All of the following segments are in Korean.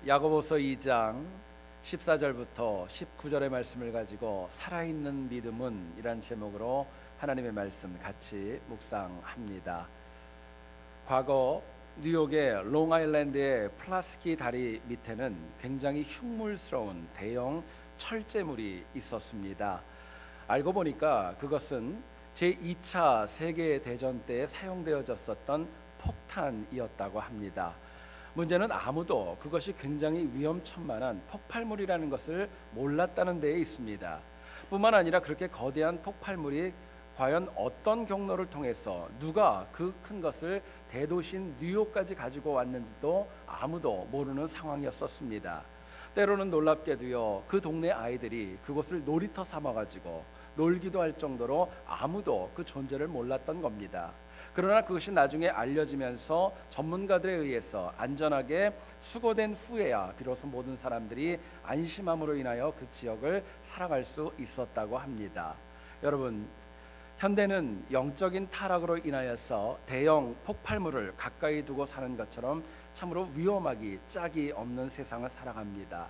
야고보서 2장 14절부터 19절의 말씀을 가지고 살아있는 믿음은 이란 제목으로 하나님의 말씀 같이 묵상합니다. 과거 뉴욕의 롱아일랜드의 플라스키 다리 밑에는 굉장히 흉물스러운 대형 철제물이 있었습니다. 알고 보니까 그것은 제2차 세계대전 때 사용되어졌었던 폭탄이었다고 합니다. 문제는 아무도 그것이 굉장히 위험천만한 폭발물이라는 것을 몰랐다는 데에 있습니다. 뿐만 아니라 그렇게 거대한 폭발물이 과연 어떤 경로를 통해서 누가 그 큰 것을 대도시인 뉴욕까지 가지고 왔는지도 아무도 모르는 상황이었었습니다. 때로는 놀랍게도요, 그 동네 아이들이 그것을 놀이터 삼아가지고 놀기도 할 정도로 아무도 그 존재를 몰랐던 겁니다. 그러나 그것이 나중에 알려지면서 전문가들에 의해서 안전하게 수거된 후에야 비로소 모든 사람들이 안심함으로 인하여 그 지역을 살아갈 수 있었다고 합니다. 여러분, 현대는 영적인 타락으로 인하여서 대형 폭발물을 가까이 두고 사는 것처럼 참으로 위험하기 짝이 없는 세상을 살아갑니다.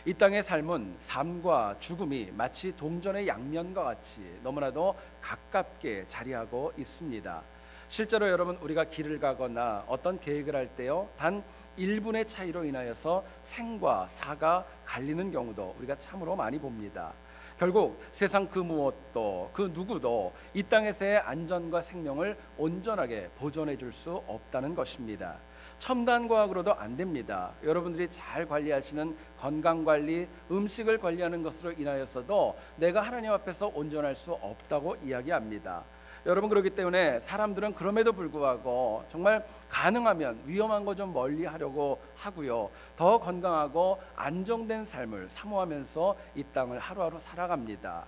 이 땅의 삶은 삶과 죽음이 마치 동전의 양면과 같이 너무나도 가깝게 자리하고 있습니다. 실제로 여러분, 우리가 길을 가거나 어떤 계획을 할 때요, 단 1분의 차이로 인하여서 생과 사가 갈리는 경우도 우리가 참으로 많이 봅니다. 결국 세상 그 무엇도 그 누구도 이 땅에서의 안전과 생명을 온전하게 보존해 줄 수 없다는 것입니다. 첨단과학으로도 안 됩니다. 여러분들이 잘 관리하시는 건강관리, 음식을 관리하는 것으로 인하여서도 내가 하나님 앞에서 온전할 수 없다고 이야기합니다. 여러분, 그렇기 때문에 사람들은 그럼에도 불구하고 정말 가능하면 위험한 거 좀 멀리 하려고 하고요, 더 건강하고 안정된 삶을 사모하면서 이 땅을 하루하루 살아갑니다.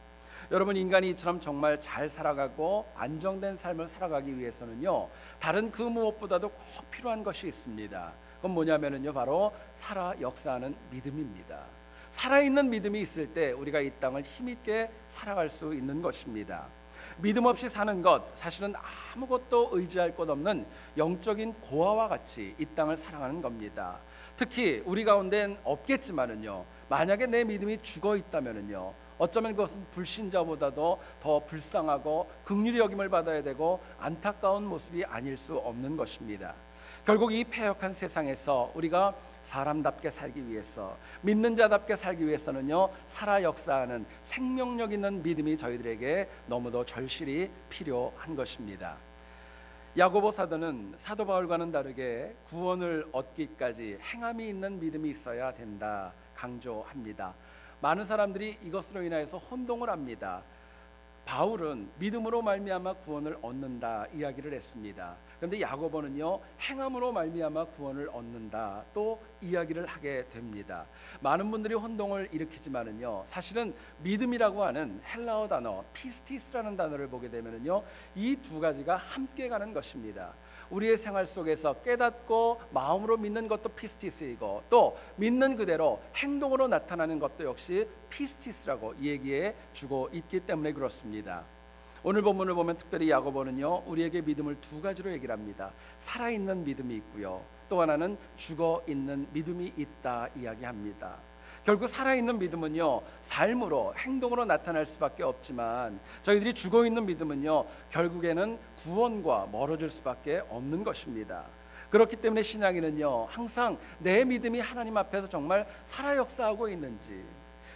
여러분, 인간이 이처럼 정말 잘 살아가고 안정된 삶을 살아가기 위해서는요, 다른 그 무엇보다도 꼭 필요한 것이 있습니다. 그건 뭐냐면요, 바로 살아 역사하는 믿음입니다. 살아있는 믿음이 있을 때 우리가 이 땅을 힘있게 살아갈 수 있는 것입니다. 믿음 없이 사는 것, 사실은 아무것도 의지할 것 없는 영적인 고아와 같이 이 땅을 살아가는 겁니다. 특히 우리 가운데는 없겠지만은요, 만약에 내 믿음이 죽어 있다면은요, 어쩌면 그것은 불신자보다도 더 불쌍하고 긍휼히 여김을 받아야 되고 안타까운 모습이 아닐 수 없는 것입니다. 결국 이 패역한 세상에서 우리가 사람답게 살기 위해서, 믿는 자답게 살기 위해서는요, 살아 역사하는 생명력 있는 믿음이 저희들에게 너무도 절실히 필요한 것입니다. 야고보 사도는 사도 바울과는 다르게 구원을 얻기까지 행함이 있는 믿음이 있어야 된다 강조합니다. 많은 사람들이 이것으로 인하여서 혼동을 합니다. 바울은 믿음으로 말미암아 구원을 얻는다 이야기를 했습니다. 그런데 야고보는요, 행함으로 말미암아 구원을 얻는다 또 이야기를 하게 됩니다. 많은 분들이 혼동을 일으키지만은요, 사실은 믿음이라고 하는 헬라어 단어 피스티스라는 단어를 보게 되면은요, 이 두 가지가 함께 가는 것입니다. 우리의 생활 속에서 깨닫고 마음으로 믿는 것도 피스티스이고, 또 믿는 그대로 행동으로 나타나는 것도 역시 피스티스라고 얘기해 주고 있기 때문에 그렇습니다. 오늘 본문을 보면 특별히 야고보는요, 우리에게 믿음을 두 가지로 얘기를 합니다. 살아있는 믿음이 있고요, 또 하나는 죽어있는 믿음이 있다 이야기합니다. 결국 살아있는 믿음은요, 삶으로 행동으로 나타날 수밖에 없지만, 저희들이 죽어있는 믿음은요, 결국에는 구원과 멀어질 수밖에 없는 것입니다. 그렇기 때문에 신앙인은요, 항상 내 믿음이 하나님 앞에서 정말 살아 역사하고 있는지,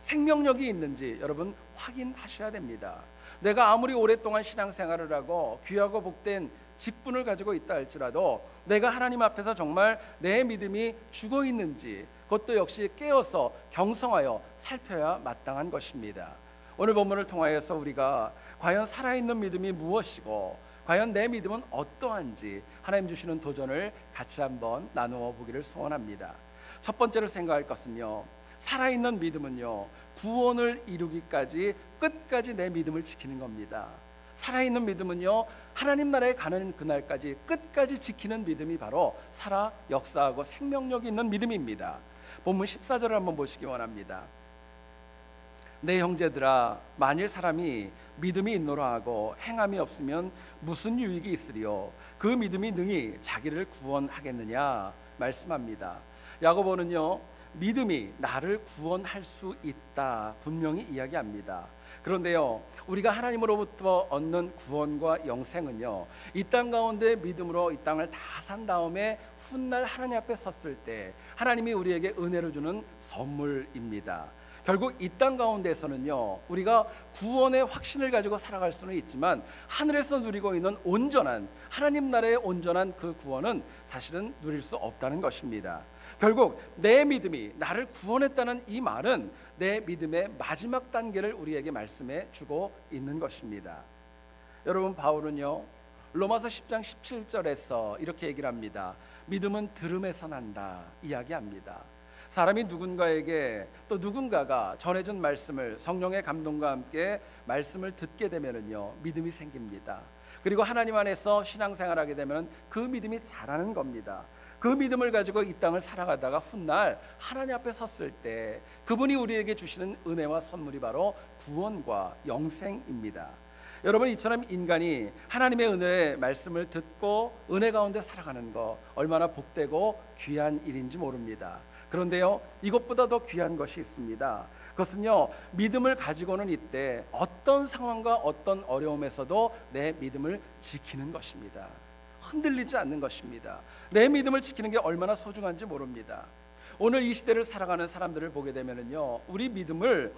생명력이 있는지 여러분 확인하셔야 됩니다. 내가 아무리 오랫동안 신앙생활을 하고 귀하고 복된 직분을 가지고 있다 할지라도 내가 하나님 앞에서 정말 내 믿음이 죽어 있는지, 그것도 역시 깨어서 경성하여 살펴야 마땅한 것입니다. 오늘 본문을 통하여서 우리가 과연 살아있는 믿음이 무엇이고 과연 내 믿음은 어떠한지 하나님 주시는 도전을 같이 한번 나누어 보기를 소원합니다. 첫 번째로 생각할 것은요, 살아있는 믿음은요, 구원을 이루기까지 끝까지 내 믿음을 지키는 겁니다. 살아있는 믿음은요, 하나님 나라에 가는 그날까지 끝까지 지키는 믿음이 바로 살아 역사하고 생명력이 있는 믿음입니다. 본문 14절을 한번 보시기 원합니다. 내 형제들아, 만일 사람이 믿음이 있노라 하고 행함이 없으면 무슨 유익이 있으리요? 그 믿음이 능히 자기를 구원하겠느냐 말씀합니다. 야고보는요, 믿음이 나를 구원할 수 있다 분명히 이야기합니다. 그런데요, 우리가 하나님으로부터 얻는 구원과 영생은요, 이 땅 가운데 믿음으로 이 땅을 다 산 다음에 훗날 하나님 앞에 섰을 때 하나님이 우리에게 은혜를 주는 선물입니다. 결국 이 땅 가운데서는요, 우리가 구원의 확신을 가지고 살아갈 수는 있지만 하늘에서 누리고 있는 온전한 하나님 나라의 온전한 그 구원은 사실은 누릴 수 없다는 것입니다. 결국 내 믿음이 나를 구원했다는 이 말은 내 믿음의 마지막 단계를 우리에게 말씀해 주고 있는 것입니다. 여러분, 바울은요, 로마서 10장 17절에서 이렇게 얘기를 합니다. 믿음은 들음에서 난다 이야기합니다. 사람이 누군가에게 또 누군가가 전해준 말씀을 성령의 감동과 함께 말씀을 듣게 되면은요, 믿음이 생깁니다. 그리고 하나님 안에서 신앙생활하게 되면 그 믿음이 자라는 겁니다. 그 믿음을 가지고 이 땅을 살아가다가 훗날 하나님 앞에 섰을 때 그분이 우리에게 주시는 은혜와 선물이 바로 구원과 영생입니다. 여러분, 이처럼 인간이 하나님의 은혜의 말씀을 듣고 은혜 가운데 살아가는 거 얼마나 복되고 귀한 일인지 모릅니다. 그런데요, 이것보다 더 귀한 것이 있습니다. 그것은요, 믿음을 가지고는 이때 어떤 상황과 어떤 어려움에서도 내 믿음을 지키는 것입니다. 흔들리지 않는 것입니다. 내 믿음을 지키는 게 얼마나 소중한지 모릅니다. 오늘 이 시대를 살아가는 사람들을 보게 되면은요, 우리 믿음을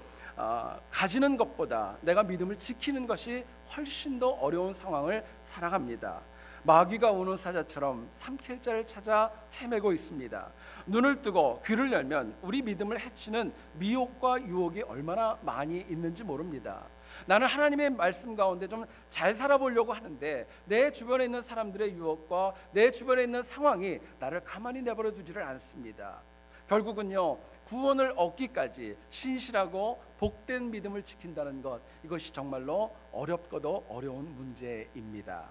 가지는 것보다 내가 믿음을 지키는 것이 훨씬 더 어려운 상황을 살아갑니다. 마귀가 우는 사자처럼 삼킬 자를 찾아 헤매고 있습니다. 눈을 뜨고 귀를 열면 우리 믿음을 해치는 미혹과 유혹이 얼마나 많이 있는지 모릅니다. 나는 하나님의 말씀 가운데 좀 잘 살아보려고 하는데 내 주변에 있는 사람들의 유혹과 내 주변에 있는 상황이 나를 가만히 내버려 두지를 않습니다. 결국은요, 구원을 얻기까지 신실하고 복된 믿음을 지킨다는 것, 이것이 정말로 어렵고도 어려운 문제입니다.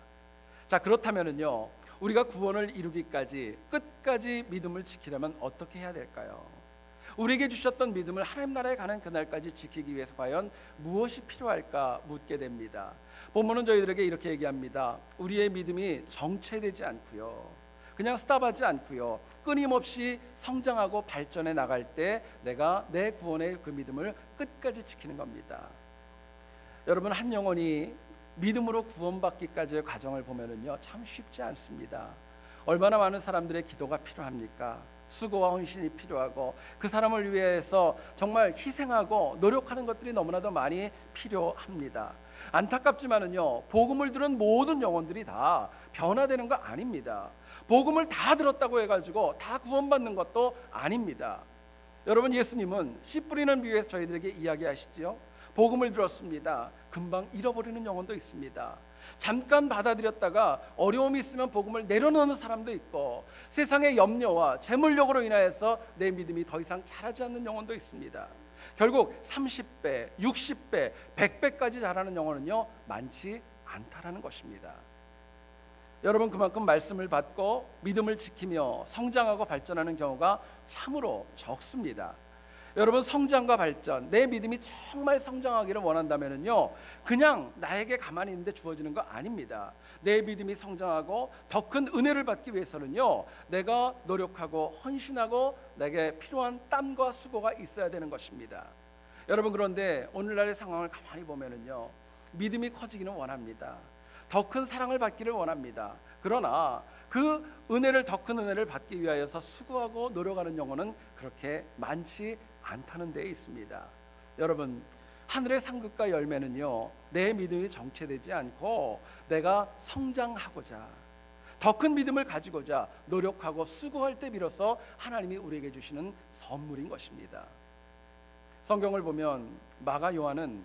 자, 그렇다면은요, 우리가 구원을 이루기까지 끝까지 믿음을 지키려면 어떻게 해야 될까요? 우리에게 주셨던 믿음을 하나님 나라에 가는 그날까지 지키기 위해서 과연 무엇이 필요할까 묻게 됩니다. 본문은 저희들에게 이렇게 얘기합니다. 우리의 믿음이 정체되지 않고요, 그냥 스탑하지 않고요, 끊임없이 성장하고 발전해 나갈 때 내가 내 구원의 그 믿음을 끝까지 지키는 겁니다. 여러분, 한 영혼이 믿음으로 구원받기까지의 과정을 보면은요, 참 쉽지 않습니다. 얼마나 많은 사람들의 기도가 필요합니까? 수고와 헌신이 필요하고 그 사람을 위해서 정말 희생하고 노력하는 것들이 너무나도 많이 필요합니다. 안타깝지만은요, 복음을 들은 모든 영혼들이 다 변화되는 거 아닙니다. 복음을 다 들었다고 해가지고 다 구원받는 것도 아닙니다. 여러분, 예수님은 씨 뿌리는 비유에서 저희들에게 이야기하시지요. 복음을 들었습니다. 금방 잃어버리는 영혼도 있습니다. 잠깐 받아들였다가 어려움이 있으면 복음을 내려놓는 사람도 있고, 세상의 염려와 재물력으로 인하여서 내 믿음이 더 이상 자라지 않는 영혼도 있습니다. 결국 30배, 60배, 100배까지 자라는 영혼은요, 많지 않다라는 것입니다. 여러분, 그만큼 말씀을 받고 믿음을 지키며 성장하고 발전하는 경우가 참으로 적습니다. 여러분, 성장과 발전, 내 믿음이 정말 성장하기를 원한다면요, 그냥 나에게 가만히 있는데 주어지는 거 아닙니다. 내 믿음이 성장하고 더 큰 은혜를 받기 위해서는요, 내가 노력하고 헌신하고 내게 필요한 땀과 수고가 있어야 되는 것입니다. 여러분, 그런데 오늘날의 상황을 가만히 보면은요, 믿음이 커지기는 원합니다. 더 큰 사랑을 받기를 원합니다. 그러나 그 은혜를, 더 큰 은혜를 받기 위하여서 수고하고 노력하는 영혼은 그렇게 많지 않다는 데에 있습니다. 여러분, 하늘의 상급과 열매는요, 내 믿음이 정체되지 않고 내가 성장하고자, 더 큰 믿음을 가지고자 노력하고 수고할 때 비로소 하나님이 우리에게 주시는 선물인 것입니다. 성경을 보면 마가 요한은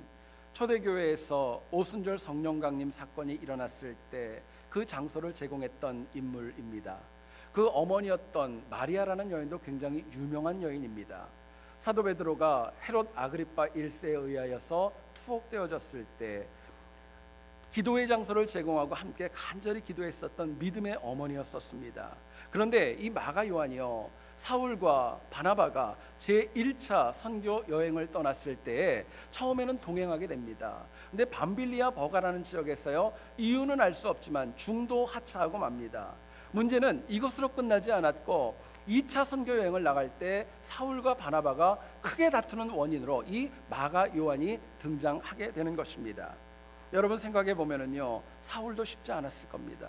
초대교회에서 오순절 성령 강림 사건이 일어났을 때 그 장소를 제공했던 인물입니다. 그 어머니였던 마리아라는 여인도 굉장히 유명한 여인입니다. 사도 베드로가 헤롯 아그리파 1세에 의하여서 투옥되어졌을 때 기도의 장소를 제공하고 함께 간절히 기도했었던 믿음의 어머니였었습니다. 그런데 이 마가 요한이요, 사울과 바나바가 제1차 선교 여행을 떠났을 때에 처음에는 동행하게 됩니다. 근데 밤빌리아 버가라는 지역에서요, 이유는 알 수 없지만 중도 하차하고 맙니다. 문제는 이것으로 끝나지 않았고 2차 선교 여행을 나갈 때 사울과 바나바가 크게 다투는 원인으로 이 마가 요한이 등장하게 되는 것입니다. 여러분 생각해 보면은요, 사울도 쉽지 않았을 겁니다.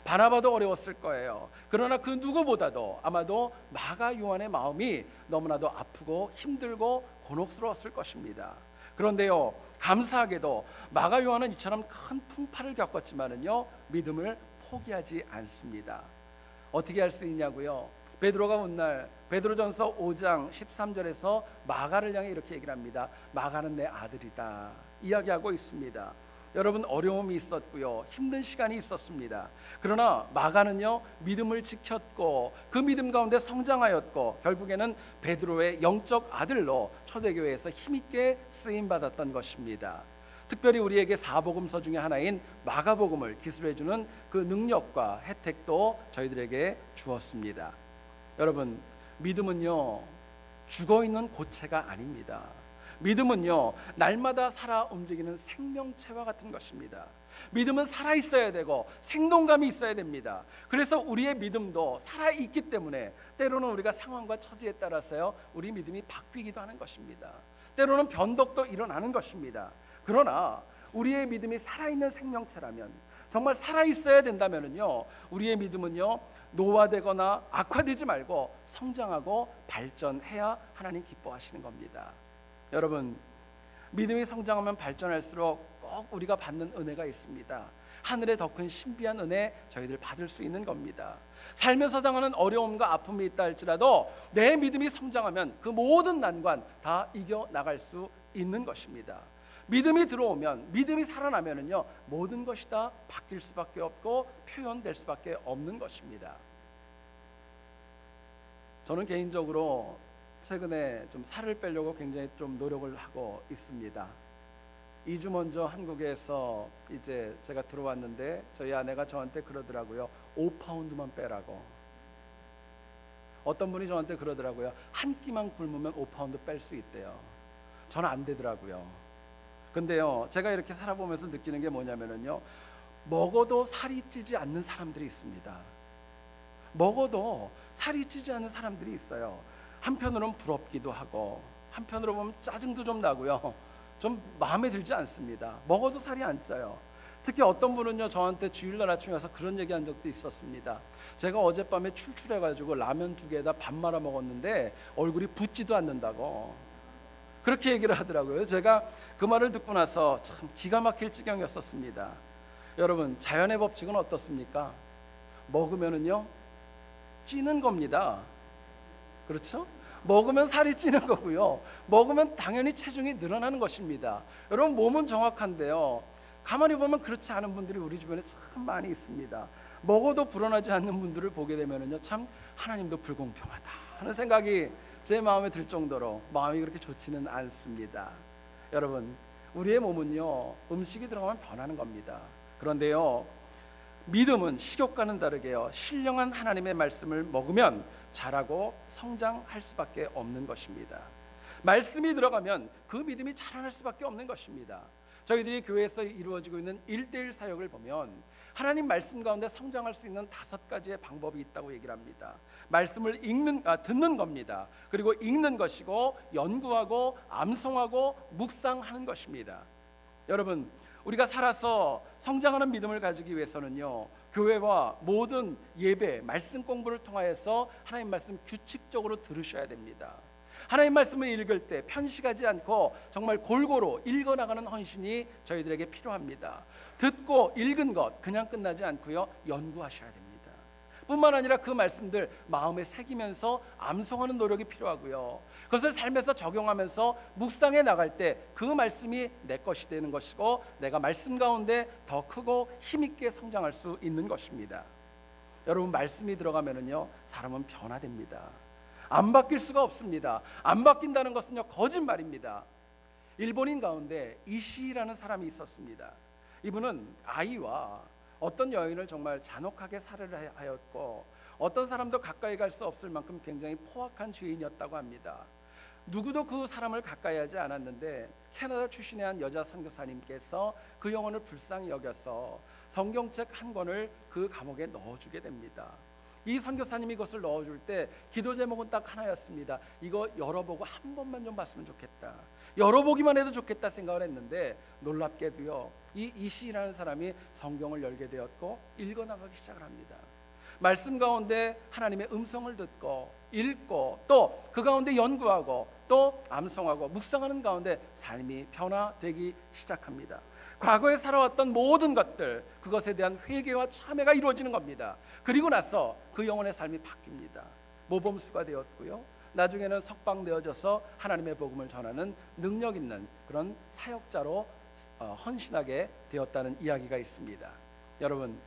바나바도 어려웠을 거예요. 그러나 그 누구보다도 아마도 마가 요한의 마음이 너무나도 아프고 힘들고 곤혹스러웠을 것입니다. 그런데요, 감사하게도 마가 요한은 이처럼 큰 풍파를 겪었지만은요, 믿음을 포기하지 않습니다. 어떻게 할 수 있냐고요? 베드로가 온 날 베드로전서 5장 13절에서 마가를 향해 이렇게 얘기를 합니다. 마가는 내 아들이다 이야기하고 있습니다. 여러분, 어려움이 있었고요, 힘든 시간이 있었습니다. 그러나 마가는요, 믿음을 지켰고 그 믿음 가운데 성장하였고 결국에는 베드로의 영적 아들로 초대교회에서 힘있게 쓰임받았던 것입니다. 특별히 우리에게 사복음서 중에 하나인 마가복음을 기술해주는 그 능력과 혜택도 저희들에게 주었습니다. 여러분, 믿음은요, 죽어있는 고체가 아닙니다. 믿음은요, 날마다 살아 움직이는 생명체와 같은 것입니다. 믿음은 살아있어야 되고 생동감이 있어야 됩니다. 그래서 우리의 믿음도 살아있기 때문에 때로는 우리가 상황과 처지에 따라서요, 우리 믿음이 바뀌기도 하는 것입니다. 때로는 변덕도 일어나는 것입니다. 그러나 우리의 믿음이 살아있는 생명체라면, 정말 살아있어야 된다면요, 우리의 믿음은요, 노화되거나 악화되지 말고 성장하고 발전해야 하나님 기뻐하시는 겁니다. 여러분, 믿음이 성장하면 발전할수록 꼭 우리가 받는 은혜가 있습니다. 하늘의 더 큰 신비한 은혜 저희들 받을 수 있는 겁니다. 삶에서 당하는 어려움과 아픔이 있다 할지라도 내 믿음이 성장하면 그 모든 난관 다 이겨나갈 수 있는 것입니다. 믿음이 들어오면, 믿음이 살아나면은요, 모든 것이 다 바뀔 수밖에 없고 표현될 수밖에 없는 것입니다. 저는 개인적으로 최근에 좀 살을 빼려고 굉장히 좀 노력을 하고 있습니다. 2주 먼저 한국에서 이제 제가 들어왔는데 저희 아내가 저한테 그러더라고요. 5파운드만 빼라고. 어떤 분이 저한테 그러더라고요. 한 끼만 굶으면 5파운드 뺄 수 있대요. 저는 안 되더라고요. 근데요, 제가 이렇게 살아보면서 느끼는 게 뭐냐면요, 먹어도 살이 찌지 않는 사람들이 있습니다. 먹어도 살이 찌지 않는 사람들이 있어요. 한편으로는 부럽기도 하고 한편으로 보면 짜증도 좀 나고요, 좀 마음에 들지 않습니다. 먹어도 살이 안 쪄요. 특히 어떤 분은요, 저한테 주일날 아침에 와서 그런 얘기한 적도 있었습니다. 제가 어젯밤에 출출해가지고 라면 2개에다 밥 말아 먹었는데 얼굴이 붓지도 않는다고 그렇게 얘기를 하더라고요. 제가 그 말을 듣고 나서 참 기가 막힐 지경이었었습니다. 여러분, 자연의 법칙은 어떻습니까? 먹으면은요, 찌는 겁니다. 그렇죠? 먹으면 살이 찌는 거고요, 먹으면 당연히 체중이 늘어나는 것입니다. 여러분, 몸은 정확한데요, 가만히 보면 그렇지 않은 분들이 우리 주변에 참 많이 있습니다. 먹어도 불어나지 않는 분들을 보게 되면은요, 참 하나님도 불공평하다 하는 생각이 제 마음에 들 정도로 마음이 그렇게 좋지는 않습니다. 여러분, 우리의 몸은요, 음식이 들어가면 변하는 겁니다. 그런데요, 믿음은 식욕과는 다르게요, 신령한 하나님의 말씀을 먹으면 자라고 성장할 수밖에 없는 것입니다. 말씀이 들어가면 그 믿음이 자라날 수밖에 없는 것입니다. 저희들이 교회에서 이루어지고 있는 1:1 사역을 보면 하나님 말씀 가운데 성장할 수 있는 5가지의 방법이 있다고 얘기를 합니다. 말씀을 듣는 겁니다. 그리고 읽는 것이고, 연구하고, 암송하고, 묵상하는 것입니다. 여러분, 우리가 살아서 성장하는 믿음을 가지기 위해서는요, 교회와 모든 예배, 말씀 공부를 통하여서 하나님 말씀 규칙적으로 들으셔야 됩니다. 하나님 말씀을 읽을 때 편식하지 않고 정말 골고루 읽어나가는 헌신이 저희들에게 필요합니다. 듣고 읽은 것 그냥 끝나지 않고요, 연구하셔야 됩니다. 뿐만 아니라 그 말씀들 마음에 새기면서 암송하는 노력이 필요하고요, 그것을 삶에서 적용하면서 묵상해 나갈 때 그 말씀이 내 것이 되는 것이고, 내가 말씀 가운데 더 크고 힘있게 성장할 수 있는 것입니다. 여러분, 말씀이 들어가면은요, 사람은 변화됩니다. 안 바뀔 수가 없습니다. 안 바뀐다는 것은요, 거짓말입니다. 일본인 가운데 이시라는 사람이 있었습니다. 이분은 아이와 어떤 여인을 정말 잔혹하게 살해를 하였고, 어떤 사람도 가까이 갈 수 없을 만큼 굉장히 포악한 죄인이었다고 합니다. 누구도 그 사람을 가까이 하지 않았는데 캐나다 출신의 한 여자 선교사님께서 그 영혼을 불쌍히 여겨서 성경책 한 권을 그 감옥에 넣어주게 됩니다. 이 선교사님이 이것을 넣어줄 때 기도 제목은 딱 하나였습니다. 이거 열어보고 한 번만 좀 봤으면 좋겠다, 열어보기만 해도 좋겠다 생각을 했는데, 놀랍게도요, 이 이시라는 사람이 성경을 열게 되었고 읽어나가기 시작을 합니다. 말씀 가운데 하나님의 음성을 듣고 읽고 또 그 가운데 연구하고 또 암송하고 묵상하는 가운데 삶이 변화되기 시작합니다. 과거에 살아왔던 모든 것들, 그것에 대한 회개와 참회가 이루어지는 겁니다. 그리고 나서 그 영혼의 삶이 바뀝니다. 모범수가 되었고요, 나중에는 석방되어져서 하나님의 복음을 전하는 능력 있는 그런 사역자로 헌신하게 되었다는 이야기가 있습니다. 여러분,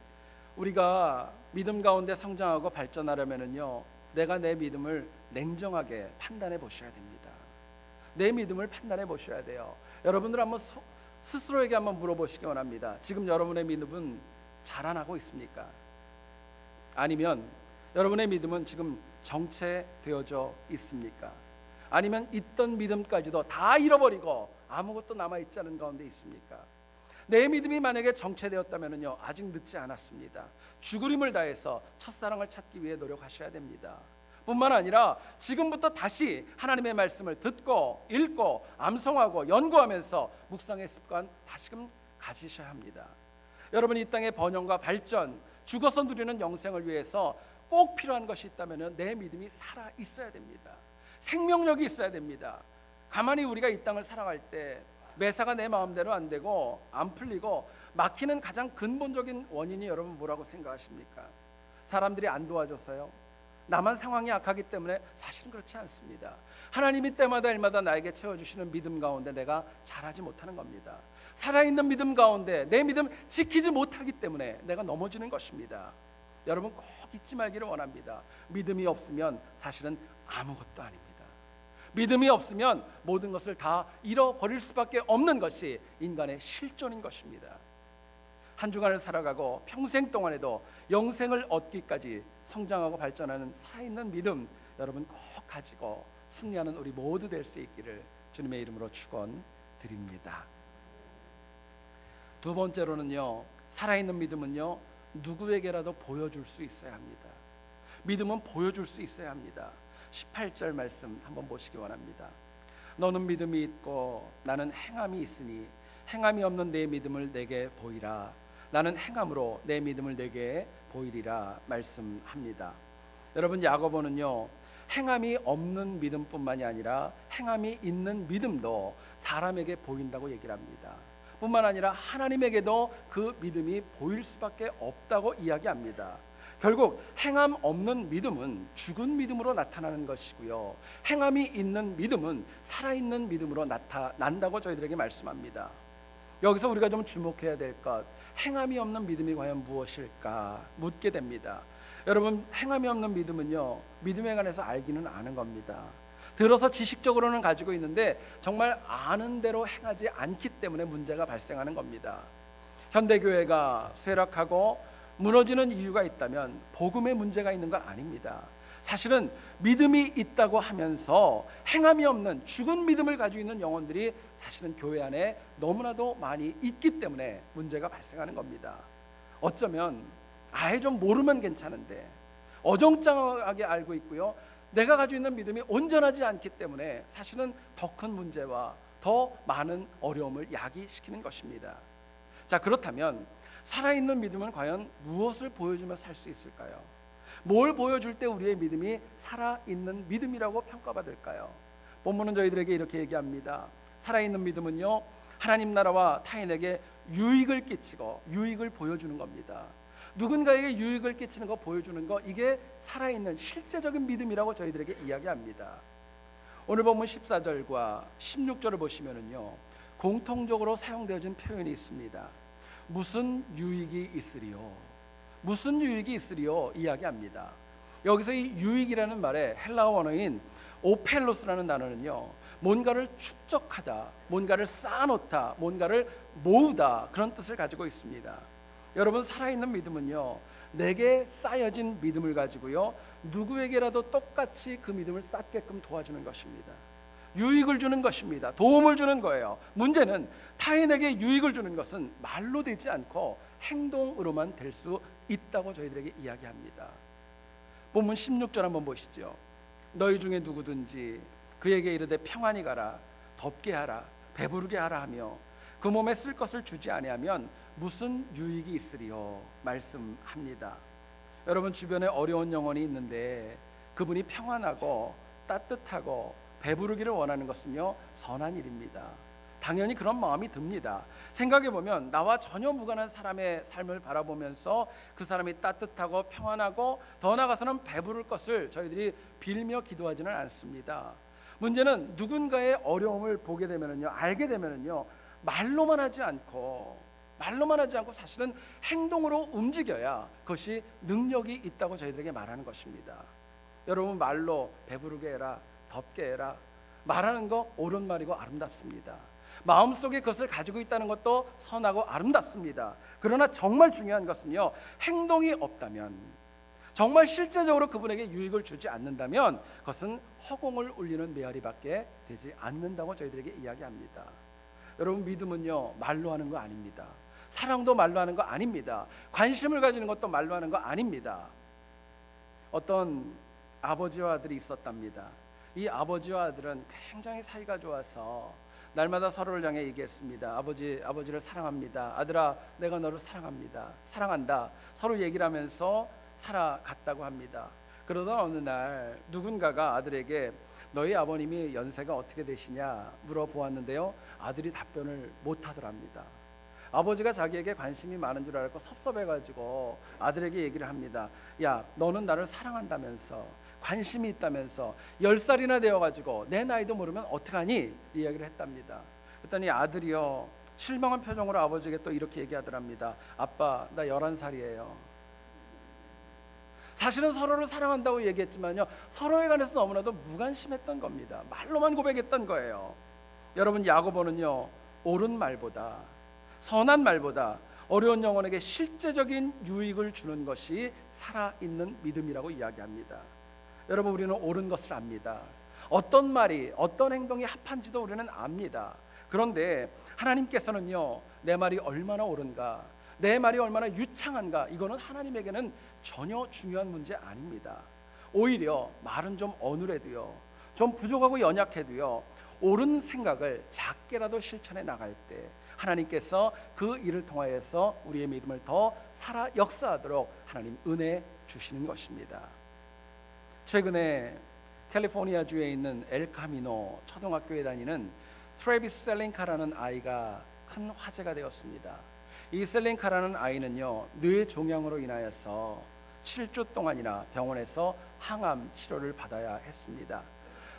우리가 믿음 가운데 성장하고 발전하려면요, 내가 내 믿음을 냉정하게 판단해 보셔야 됩니다. 내 믿음을 판단해 보셔야 돼요. 여러분들 한번 스스로에게 한번 물어보시기 원합니다. 지금 여러분의 믿음은 자라나고 있습니까? 아니면 여러분의 믿음은 지금 정체되어져 있습니까? 아니면 있던 믿음까지도 다 잃어버리고 아무것도 남아있지 않은 가운데 있습니까? 내 믿음이 만약에 정체되었다면요, 아직 늦지 않았습니다. 죽으림을 다해서 첫사랑을 찾기 위해 노력하셔야 됩니다. 뿐만 아니라 지금부터 다시 하나님의 말씀을 듣고 읽고 암송하고 연구하면서 묵상의 습관 다시금 가지셔야 합니다. 여러분, 이 땅의 번영과 발전, 죽어서 누리는 영생을 위해서 꼭 필요한 것이 있다면 내 믿음이 살아 있어야 됩니다. 생명력이 있어야 됩니다. 가만히 우리가 이 땅을 살아갈 때 매사가 내 마음대로 안 되고 안 풀리고 막히는 가장 근본적인 원인이 여러분 뭐라고 생각하십니까? 사람들이 안 도와줘서요? 나만 상황이 악하기 때문에? 사실은 그렇지 않습니다. 하나님이 때마다 일마다 나에게 채워주시는 믿음 가운데 내가 잘하지 못하는 겁니다. 살아있는 믿음 가운데 내 믿음 지키지 못하기 때문에 내가 넘어지는 것입니다. 여러분 꼭 잊지 말기를 원합니다. 믿음이 없으면 사실은 아무것도 아닙니다. 믿음이 없으면 모든 것을 다 잃어버릴 수밖에 없는 것이 인간의 실존인 것입니다. 한 주간을 살아가고 평생 동안에도 영생을 얻기까지 성장하고 발전하는 살아있는 믿음, 여러분 꼭 가지고 승리하는 우리 모두 될 수 있기를 주님의 이름으로 축원드립니다. 두 번째로는요, 살아있는 믿음은요, 누구에게라도 보여줄 수 있어야 합니다. 믿음은 보여줄 수 있어야 합니다. 18절 말씀 한번 보시기 원합니다. 너는 믿음이 있고 나는 행함이 있으니 행함이 없는 내 믿음을 내게 보이라. 나는 행함으로 내 믿음을 내게 보이리라 말씀합니다. 여러분, 야고보는요, 행함이 없는 믿음뿐만이 아니라 행함이 있는 믿음도 사람에게 보인다고 얘기를 합니다. 뿐만 아니라 하나님에게도 그 믿음이 보일 수밖에 없다고 이야기합니다. 결국 행함 없는 믿음은 죽은 믿음으로 나타나는 것이고요, 행함이 있는 믿음은 살아있는 믿음으로 나타난다고 저희들에게 말씀합니다. 여기서 우리가 좀 주목해야 될 것, 행함이 없는 믿음이 과연 무엇일까 묻게 됩니다. 여러분, 행함이 없는 믿음은요, 믿음에 관해서 알기는 아는 겁니다. 들어서 지식적으로는 가지고 있는데 정말 아는 대로 행하지 않기 때문에 문제가 발생하는 겁니다. 현대교회가 쇠락하고 무너지는 이유가 있다면 복음에 문제가 있는 건 아닙니다. 사실은 믿음이 있다고 하면서 행함이 없는 죽은 믿음을 가지고 있는 영혼들이 사실은 교회 안에 너무나도 많이 있기 때문에 문제가 발생하는 겁니다. 어쩌면 아예 좀 모르면 괜찮은데 어정쩡하게 알고 있고요, 내가 가지고 있는 믿음이 온전하지 않기 때문에 사실은 더 큰 문제와 더 많은 어려움을 야기시키는 것입니다. 자, 그렇다면 살아있는 믿음은 과연 무엇을 보여주며 살 수 있을까요? 뭘 보여줄 때 우리의 믿음이 살아있는 믿음이라고 평가받을까요? 본문은 저희들에게 이렇게 얘기합니다. 살아있는 믿음은요, 하나님 나라와 타인에게 유익을 끼치고 유익을 보여주는 겁니다. 누군가에게 유익을 끼치는 거, 보여주는 거, 이게 살아있는 실제적인 믿음이라고 저희들에게 이야기합니다. 오늘 본문 14절과 16절을 보시면은요, 공통적으로 사용되어진 표현이 있습니다. 무슨 유익이 있으리요? 무슨 유익이 있으리요? 이야기합니다. 여기서 이 유익이라는 말의 헬라어 원어인 오펠로스라는 단어는요, 뭔가를 축적하다, 뭔가를 쌓아놓다, 뭔가를 모으다, 그런 뜻을 가지고 있습니다. 여러분, 살아있는 믿음은요, 내게 쌓여진 믿음을 가지고요, 누구에게라도 똑같이 그 믿음을 쌓게끔 도와주는 것입니다. 유익을 주는 것입니다. 도움을 주는 거예요. 문제는 타인에게 유익을 주는 것은 말로 되지 않고 행동으로만 될 수 있다고 저희들에게 이야기합니다. 본문 16절 한번 보시죠. 너희 중에 누구든지 그에게 이르되 평안히 가라, 덥게 하라, 배부르게 하라 하며 그 몸에 쓸 것을 주지 아니하면 무슨 유익이 있으리요 말씀합니다. 여러분 주변에 어려운 영혼이 있는데 그분이 평안하고 따뜻하고 배부르기를 원하는 것은요 선한 일입니다. 당연히 그런 마음이 듭니다. 생각해보면 나와 전혀 무관한 사람의 삶을 바라보면서 그 사람이 따뜻하고 평안하고 더 나아가서는 배부를 것을 저희들이 빌며 기도하지는 않습니다. 문제는 누군가의 어려움을 보게 되면은요, 알게 되면은요, 말로만 하지 않고 사실은 행동으로 움직여야 그것이 능력이 있다고 저희들에게 말하는 것입니다. 여러분 말로 배부르게 해라, 덥게 해라 말하는 거 옳은 말이고 아름답습니다. 마음속에 그것을 가지고 있다는 것도 선하고 아름답습니다. 그러나 정말 중요한 것은요, 행동이 없다면, 정말 실제적으로 그분에게 유익을 주지 않는다면 그것은 허공을 울리는 메아리밖에 되지 않는다고 저희들에게 이야기합니다. 여러분 믿음은요 말로 하는 거 아닙니다. 사랑도 말로 하는 거 아닙니다. 관심을 가지는 것도 말로 하는 거 아닙니다. 어떤 아버지와 아들이 있었답니다. 이 아버지와 아들은 굉장히 사이가 좋아서 날마다 서로를 향해 얘기했습니다. 아버지를 사랑합니다. 아들아, 내가 너를 사랑한다. 서로 얘기를 하면서 살아갔다고 합니다. 그러다 어느 날 누군가가 아들에게 너희 아버님이 연세가 어떻게 되시냐 물어보았는데요, 아들이 답변을 못하더랍니다. 아버지가 자기에게 관심이 많은 줄 알고 섭섭해가지고 아들에게 얘기를 합니다. 야, 너는 나를 사랑한다면서, 관심이 있다면서 10살이나 되어가지고 내 나이도 모르면 어떡하니? 이야기를 했답니다. 그랬더니 아들이요 실망한 표정으로 아버지에게 또 이렇게 얘기하더랍니다. 아빠, 나 11살이에요. 사실은 서로를 사랑한다고 얘기했지만요, 서로에 관해서 너무나도 무관심했던 겁니다. 말로만 고백했던 거예요. 여러분 야고보는요, 옳은 말보다, 선한 말보다 어려운 영혼에게 실제적인 유익을 주는 것이 살아있는 믿음이라고 이야기합니다. 여러분 우리는 옳은 것을 압니다. 어떤 말이 어떤 행동이 합한지도 우리는 압니다. 그런데 하나님께서는요, 내 말이 얼마나 옳은가, 내 말이 얼마나 유창한가, 이거는 하나님에게는 전혀 중요한 문제 아닙니다. 오히려 말은 좀 어눌해도요, 좀 부족하고 연약해도요, 옳은 생각을 작게라도 실천해 나갈 때 하나님께서 그 일을 통하여서 우리의 믿음을 더 살아 역사하도록 하나님 은혜 주시는 것입니다. 최근에 캘리포니아주에 있는 엘카미노 초등학교에 다니는 트래비스 셀링카라는 아이가 큰 화제가 되었습니다. 이 셀링카라는 아이는요, 뇌 종양으로 인하여서 7주 동안이나 병원에서 항암 치료를 받아야 했습니다.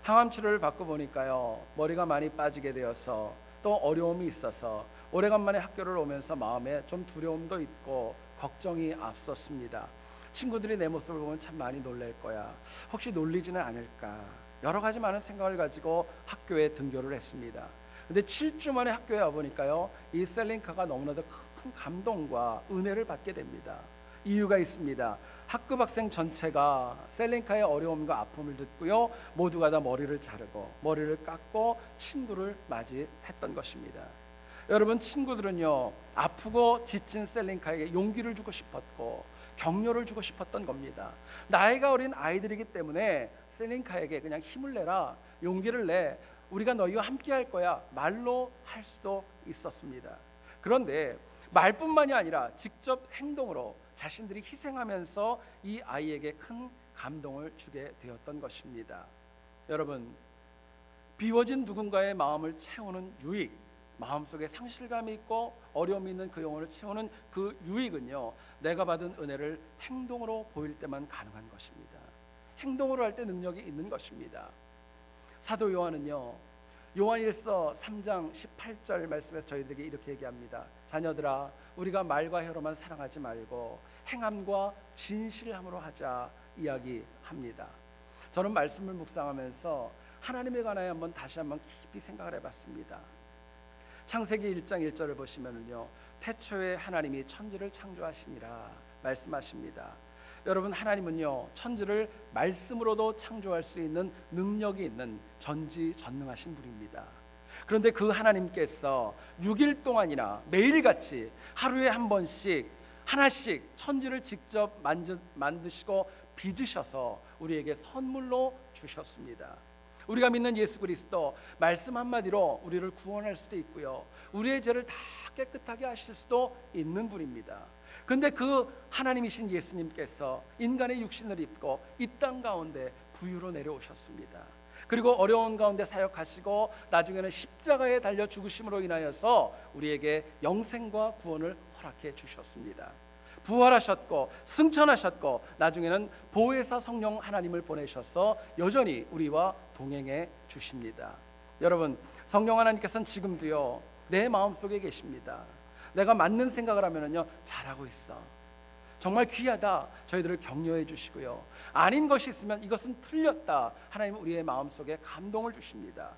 항암 치료를 받고 보니까요, 머리가 많이 빠지게 되어서 또 어려움이 있어서 오래간만에 학교를 오면서 마음에 좀 두려움도 있고 걱정이 앞섰습니다. 친구들이 내 모습을 보면 참 많이 놀랄 거야, 혹시 놀리지는 않을까, 여러 가지 많은 생각을 가지고 학교에 등교를 했습니다. 근데 7주 만에 학교에 와보니까요, 이 셀링카가 너무나도 큰 감동과 은혜를 받게 됩니다. 이유가 있습니다. 학급 학생 전체가 셀링카의 어려움과 아픔을 듣고요, 모두가 다 머리를 자르고 머리를 깎고 친구를 맞이했던 것입니다. 여러분 친구들은요, 아프고 지친 셀링카에게 용기를 주고 싶었고 격려를 주고 싶었던 겁니다. 나이가 어린 아이들이기 때문에 셀링카에게 그냥 힘을 내라, 용기를 내, 우리가 너희와 함께 할 거야, 말로 할 수도 있었습니다. 그런데 말뿐만이 아니라 직접 행동으로 자신들이 희생하면서 이 아이에게 큰 감동을 주게 되었던 것입니다. 여러분, 비워진 누군가의 마음을 채우는 유익, 마음속에 상실감이 있고 어려움이 있는 그 영혼을 채우는 그 유익은요, 내가 받은 은혜를 행동으로 보일 때만 가능한 것입니다. 행동으로 할 때 능력이 있는 것입니다. 사도 요한은요, 요한일서 3장 18절 말씀에서 저희들에게 이렇게 얘기합니다. 자녀들아, 우리가 말과 혀로만 사랑하지 말고 행함과 진실함으로 하자 이야기합니다. 저는 말씀을 묵상하면서 하나님에 관하여 다시 한번 깊이 생각을 해봤습니다. 창세기 1장 1절을 보시면요, 태초에 하나님이 천지를 창조하시니라 말씀하십니다. 여러분, 하나님은요 천지를 말씀으로도 창조할 수 있는 능력이 있는 전지전능하신 분입니다. 그런데 그 하나님께서 6일 동안이나 매일같이 하루에 한 번씩 하나씩 천지를 직접 만드시고 빚으셔서 우리에게 선물로 주셨습니다. 우리가 믿는 예수 그리스도, 말씀 한마디로 우리를 구원할 수도 있고요, 우리의 죄를 다 깨끗하게 하실 수도 있는 분입니다. 그런데 그 하나님이신 예수님께서 인간의 육신을 입고 이 땅 가운데 구유로 내려오셨습니다. 그리고 어려운 가운데 사역하시고 나중에는 십자가에 달려 죽으심으로 인하여서 우리에게 영생과 구원을 허락해 주셨습니다. 부활하셨고 승천하셨고 나중에는 보혜사 성령 하나님을 보내셔서 여전히 우리와 동행해 주십니다. 여러분, 성령 하나님께서는 지금도요 내 마음속에 계십니다. 내가 맞는 생각을 하면은요 잘하고 있어, 정말 귀하다, 저희들을 격려해 주시고요, 아닌 것이 있으면 이것은 틀렸다, 하나님은 우리의 마음속에 감동을 주십니다.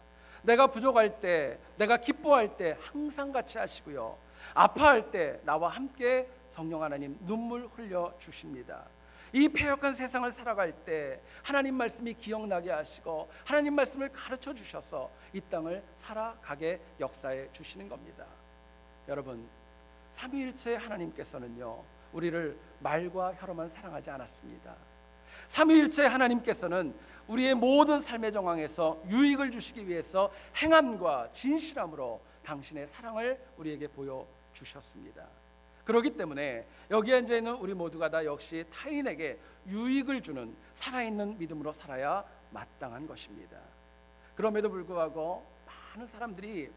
내가 부족할 때, 내가 기뻐할 때 항상 같이 하시고요, 아파할 때 나와 함께 성령 하나님 눈물 흘려 주십니다. 이 패역한 세상을 살아갈 때 하나님 말씀이 기억나게 하시고 하나님 말씀을 가르쳐 주셔서 이 땅을 살아가게 역사해 주시는 겁니다. 여러분, 삼위일체 하나님께서는요 우리를 말과 혀로만 사랑하지 않았습니다. 삼위일체 하나님께서는 우리의 모든 삶의 정황에서 유익을 주시기 위해서 행함과 진실함으로 당신의 사랑을 우리에게 보여주셨습니다. 그렇기 때문에 여기 앉아있는 우리 모두가 다 역시 타인에게 유익을 주는 살아있는 믿음으로 살아야 마땅한 것입니다. 그럼에도 불구하고 많은 사람들이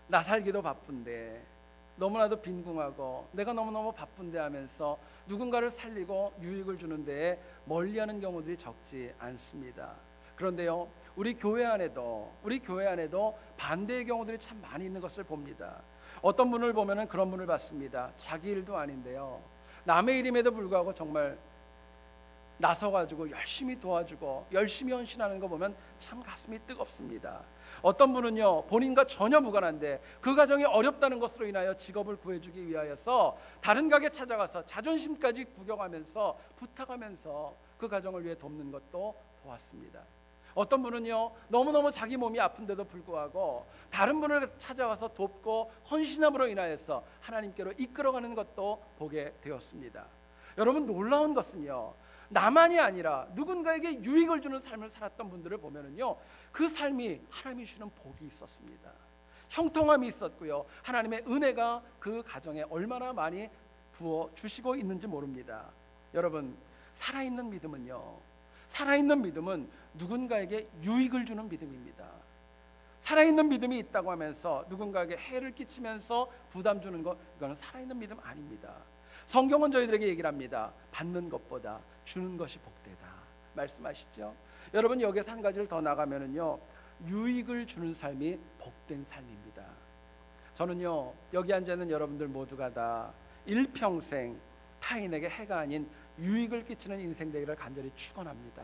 나 살기도 바쁜데, 너무나도 빈궁하고 내가 너무너무 바쁜데 하면서 누군가를 살리고 유익을 주는 데에 멀리하는 경우들이 적지 않습니다. 그런데요 우리 교회 안에도 반대의 경우들이 참 많이 있는 것을 봅니다. 어떤 분을 보면은 그런 분을 봤습니다. 자기 일도 아닌데요 남의 일임에도 불구하고 정말 나서가지고 열심히 도와주고 열심히 헌신하는 거 보면 참 가슴이 뜨겁습니다. 어떤 분은요 본인과 전혀 무관한데 그 가정이 어렵다는 것으로 인하여 직업을 구해주기 위하여서 다른 가게 찾아가서 자존심까지 구겨가면서 부탁하면서 그 가정을 위해 돕는 것도 보았습니다. 어떤 분은요 너무너무 자기 몸이 아픈데도 불구하고 다른 분을 찾아가서 돕고 헌신함으로 인하여서 하나님께로 이끌어가는 것도 보게 되었습니다. 여러분, 놀라운 것은요 나만이 아니라 누군가에게 유익을 주는 삶을 살았던 분들을 보면은요 그 삶이 하나님이 주는 복이 있었습니다. 형통함이 있었고요, 하나님의 은혜가 그 가정에 얼마나 많이 부어 주시고 있는지 모릅니다. 여러분, 살아있는 믿음은 누군가에게 유익을 주는 믿음입니다. 살아있는 믿음이 있다고 하면서 누군가에게 해를 끼치면서 부담 주는 것, 이거는 살아있는 믿음 아닙니다. 성경은 저희들에게 얘기를 합니다. 받는 것보다 주는 것이 복되다 말씀하시죠. 여러분, 여기서 한 가지를 더 나가면은요 유익을 주는 삶이 복된 삶입니다. 저는요 여기 앉아있는 여러분들 모두가 다 일평생 타인에게 해가 아닌 유익을 끼치는 인생 되기를 간절히 축원합니다.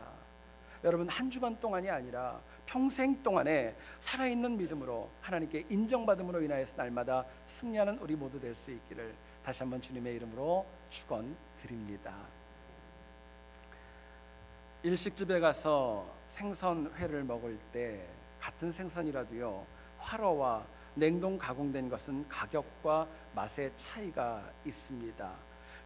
여러분, 한 주간 동안이 아니라 평생 동안에 살아있는 믿음으로 하나님께 인정받음으로 인하여서 날마다 승리하는 우리 모두 될 수 있기를 다시 한번 주님의 이름으로 축원드립니다. 일식집에 가서 생선회를 먹을 때 같은 생선이라도요 활어와 냉동 가공된 것은 가격과 맛의 차이가 있습니다.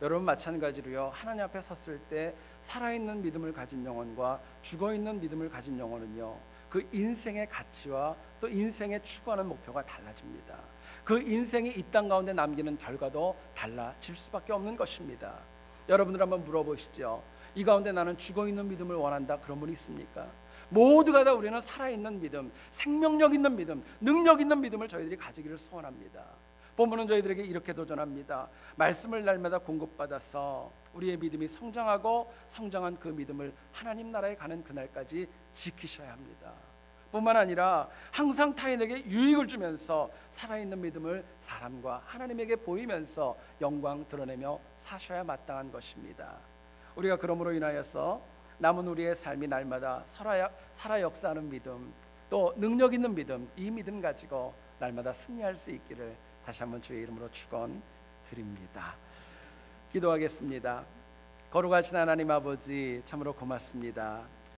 여러분, 마찬가지로요 하나님 앞에 섰을 때 살아있는 믿음을 가진 영혼과 죽어있는 믿음을 가진 영혼은요 그 인생의 가치와 또 인생의 추구하는 목표가 달라집니다. 그 인생이 이 땅 가운데 남기는 결과도 달라질 수밖에 없는 것입니다. 여러분들 한번 물어보시죠. 이 가운데 나는 죽어있는 믿음을 원한다, 그런 분이 있습니까? 모두가 다 우리는 살아있는 믿음, 생명력 있는 믿음, 능력 있는 믿음을 저희들이 가지기를 소원합니다. 본문은 저희들에게 이렇게 도전합니다. 말씀을 날마다 공급받아서 우리의 믿음이 성장하고 성장한 그 믿음을 하나님 나라에 가는 그날까지 지키셔야 합니다. 뿐만 아니라 항상 타인에게 유익을 주면서 살아있는 믿음을 사람과 하나님에게 보이면서 영광 드러내며 사셔야 마땅한 것입니다. 우리가 그러므로 인하여서 남은 우리의 삶이 날마다 살아 역사하는 믿음, 또 능력 있는 믿음, 이 믿음 가지고 날마다 승리할 수 있기를 다시 한번 주의 이름으로 축원드립니다. 기도하겠습니다. 거룩하신 하나님 아버지, 참으로 고맙습니다.